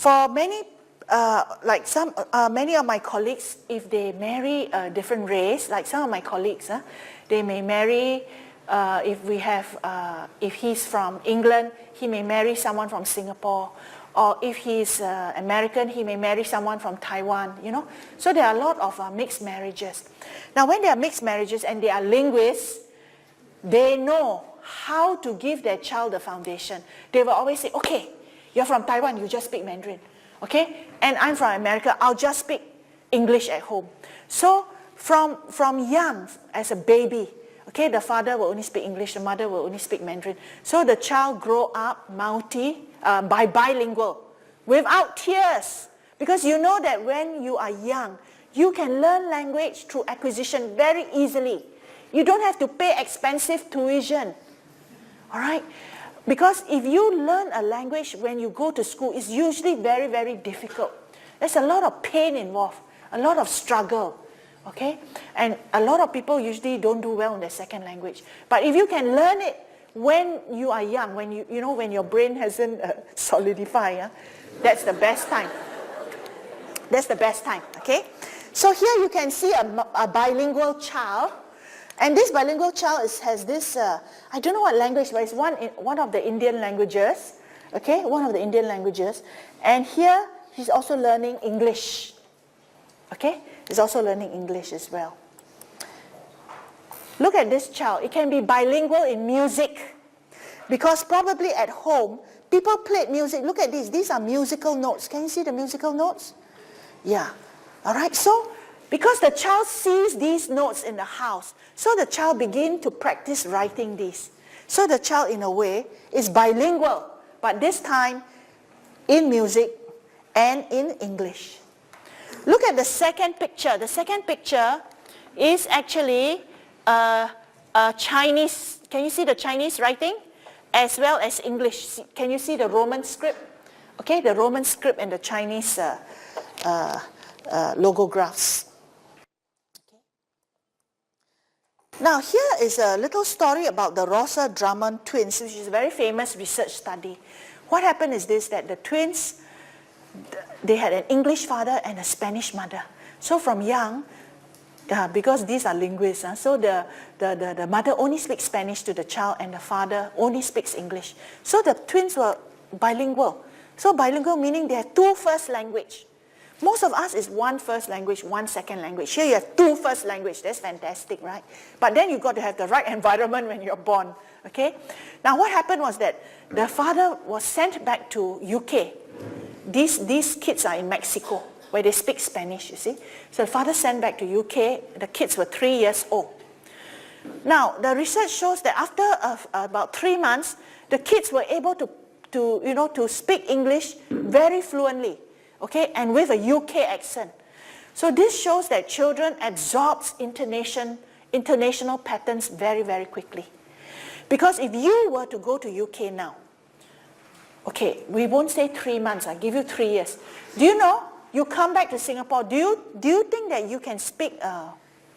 For many, many of my colleagues, if they marry a different race, like some of my colleagues, they may marry, if he's from England, he may marry someone from Singapore, or if he's American, he may marry someone from Taiwan, you know. So there are a lot of mixed marriages. Now when there are mixed marriages and they are linguists, they know how to give their child the foundation. They will always say, okay, you're from Taiwan, you just speak Mandarin. Okay? And I'm from America, I'll just speak English at home. So from young, as a baby, okay, the father will only speak English, the mother will only speak Mandarin. So the child grow up bilingual, without tears. Because you know that when you are young, you can learn language through acquisition very easily. You don't have to pay expensive tuition. All right? Because if you learn a language when you go to school, it's usually very, very difficult. There's a lot of pain involved, a lot of struggle. Okay? And a lot of people usually don't do well in their second language. But if you can learn it when you are young, when when your brain hasn't solidified, that's the best time. That's the best time. Okay? So here you can see a bilingual child. And this bilingual child has this, I don't know what language, but it's one of the Indian languages. Okay? One of the Indian languages. And here he's also learning English. Okay? He's also learning English as well. Look at this child. It can be bilingual in music. Because probably at home, people played music. Look at these. These are musical notes. Can you see the musical notes? Yeah. All right. So, because the child sees these notes in the house, so the child begins to practice writing these. So the child, in a way, is bilingual. But this time, in music and in English. Look at the second picture. The second picture is actually Chinese. Can you see the Chinese writing? As well as English. Can you see the Roman script? Okay, the Roman script and the Chinese logographs. Okay. Now here is a little story about the Rosa Drummond twins, which is a very famous research study. What happened is this, that the twins, they had an English father and a Spanish mother. So from young, because these are linguists, so the mother only speaks Spanish to the child and the father only speaks English. So the twins were bilingual. So bilingual meaning they have two first language. Most of us is one first language, one second language. Here you have two first language. That's fantastic, right? But then you've got to have the right environment when you're born. Okay? Now what happened was that the father was sent back to UK. These kids are in Mexico, where they speak Spanish, you see. So the father sent back to UK. The kids were 3 years old. Now, the research shows that after about 3 months, the kids were able to speak English very fluently, okay, and with a UK accent. So this shows that children absorb international patterns very, very quickly. Because if you were to go to UK now, okay, we won't say 3 months, I'll give you 3 years. Do you know, you come back to Singapore, do you think that you can speak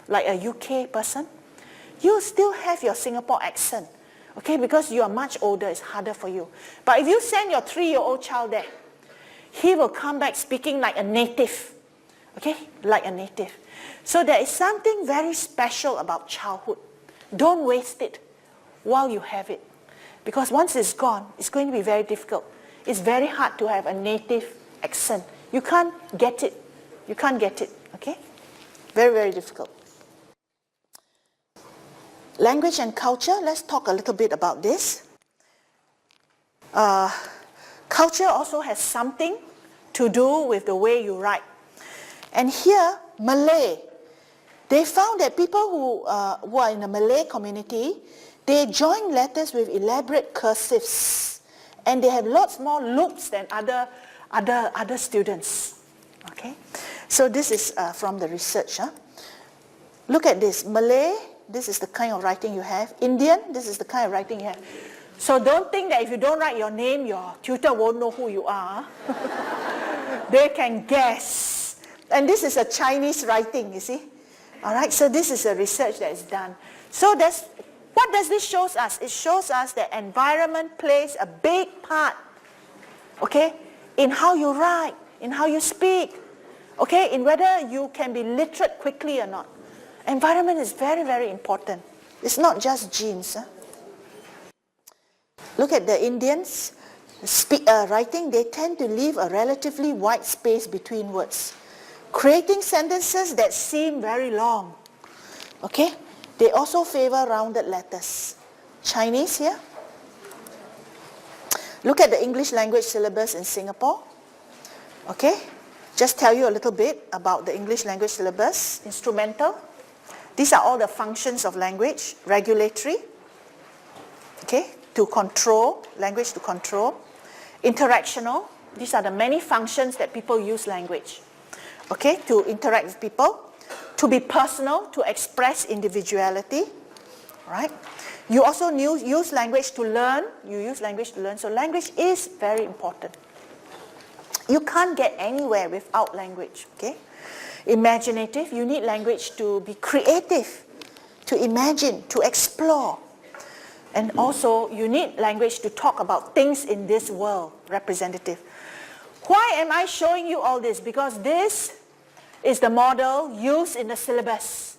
like a UK person? You still have your Singapore accent, okay, because you are much older, it's harder for you. But if you send your 3-year-old child there, he will come back speaking like a native, okay, like a native. So there is something very special about childhood. Don't waste it while you have it. Because once it's gone, it's going to be very difficult. It's very hard to have a native accent. You can't get it. You can't get it, okay? Very, very difficult. Language and culture, let's talk a little bit about this. Culture also has something to do with the way you write. And here, Malay, they found that people who are in the Malay community, they join letters with elaborate cursives. And they have lots more loops than other students. Okay? So this is from the research. Look at this. Malay, this is the kind of writing you have. Indian, this is the kind of writing you have. So don't think that if you don't write your name, your tutor won't know who you are. They can guess. And this is a Chinese writing, you see. All right, so this is a research that is done. So what does this show us? It shows us that environment plays a big part, okay, in how you write, in how you speak, okay, in whether you can be literate quickly or not. Environment is very, very important. It's not just genes. Look at the Indians writing. They tend to leave a relatively wide space between words, creating sentences that seem very long. Okay? They also favor rounded letters. Chinese here. Look at the English language syllabus in Singapore. Okay? Just tell you a little bit about the English language syllabus. Instrumental. These are all the functions of language. Regulatory. Okay? To control, language to control. Interactional. These are the many functions that people use language. Okay? To interact with people. To be personal, to express individuality. Right? You also use language to learn. You use language to learn. So language is very important. You can't get anywhere without language. Okay? Imaginative. You need language to be creative, to imagine, to explore. And also, you need language to talk about things in this world, representative. Why am I showing you all this? Because this is the model used in the syllabus.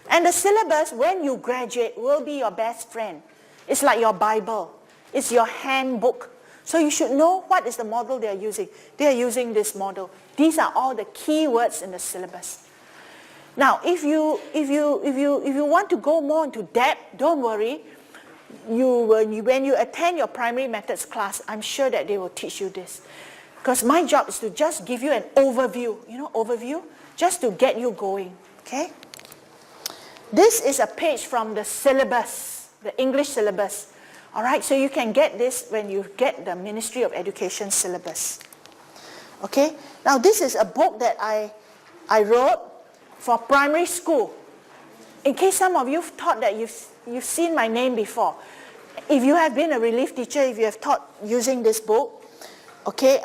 And the syllabus, when you graduate, will be your best friend. It's like your Bible. It's your handbook. So you should know what is the model they are using. They are using this model. These are all the key words in the syllabus. Now, if you want to go more into depth, don't worry. When you attend your primary methods class, I'm sure that they will teach you this. Because my job is to just give you an overview, overview, just to get you going, okay? This is a page from the syllabus, the English syllabus. All right, so you can get this when you get the Ministry of Education syllabus. Okay, now this is a book that I wrote for primary school. In case some of you thought that you've seen my name before. If you have been a relief teacher, if you have taught using this book, okay,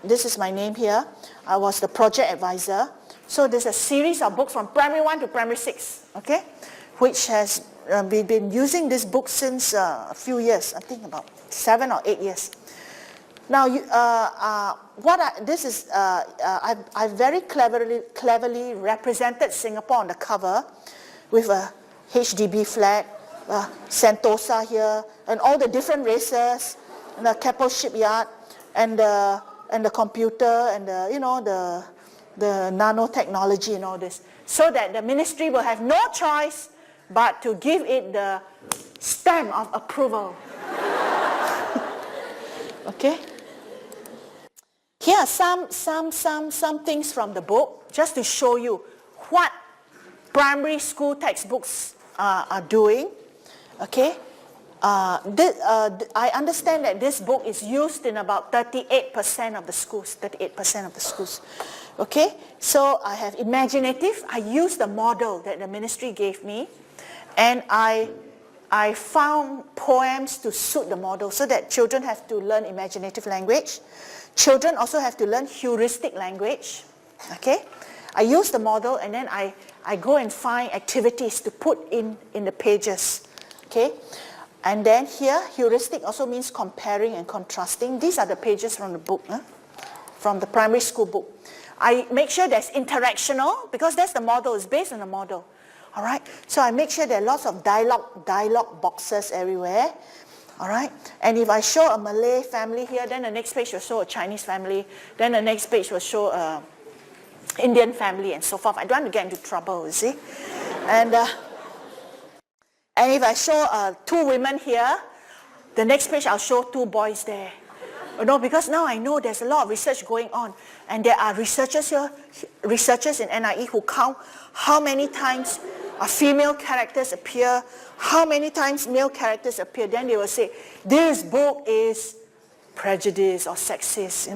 this is my name here. I was the project advisor. So there's a series of books from primary 1 to primary 6, okay, which has we've been using this book since a few years, I think about 7 or 8 years. Now, I very cleverly represented Singapore on the cover with a HDB flag, Sentosa here, and all the different races, and the Keppel shipyard, and the computer, and the nanotechnology and all this, so that the ministry will have no choice but to give it the stamp of approval. Okay? Here are some things from the book, just to show you what primary school textbooks are doing. Okay? I understand that this book is used in about 38% of the schools. 38% of the schools. Okay? So I have imaginative. I use the model that the ministry gave me, and I found poems to suit the model so that children have to learn imaginative language. Children also have to learn heuristic language. Okay? I use the model, and then I go and find activities to put in the pages. Okay? And then here, heuristic also means comparing and contrasting. These are the pages from the book, from the primary school book. I make sure there's interactional, because that's the model, it's based on the model. All right? So I make sure there are lots of dialogue boxes everywhere. All right? And if I show a Malay family here, then the next page will show a Chinese family, then the next page will show a Indian family, and so forth. I don't want to get into trouble, you see? And if I show 2 women here, the next page I'll show 2 boys there. Because now I know there's a lot of research going on. And there are researchers here, researchers in NIE who count how many times female characters appear, how many times male characters appear. Then they will say, this book is prejudice or sexist,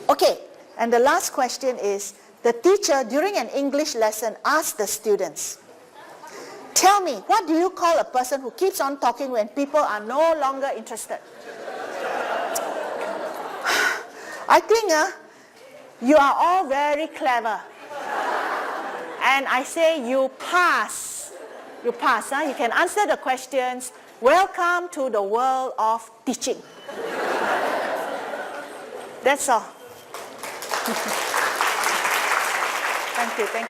Okay, and the last question is, the teacher during an English lesson asked the students, tell me, what do you call a person who keeps on talking when people are no longer interested? I think you are all very clever. And I say you pass. You pass. You can answer the questions. Welcome to the world of teaching. That's all. Thank you.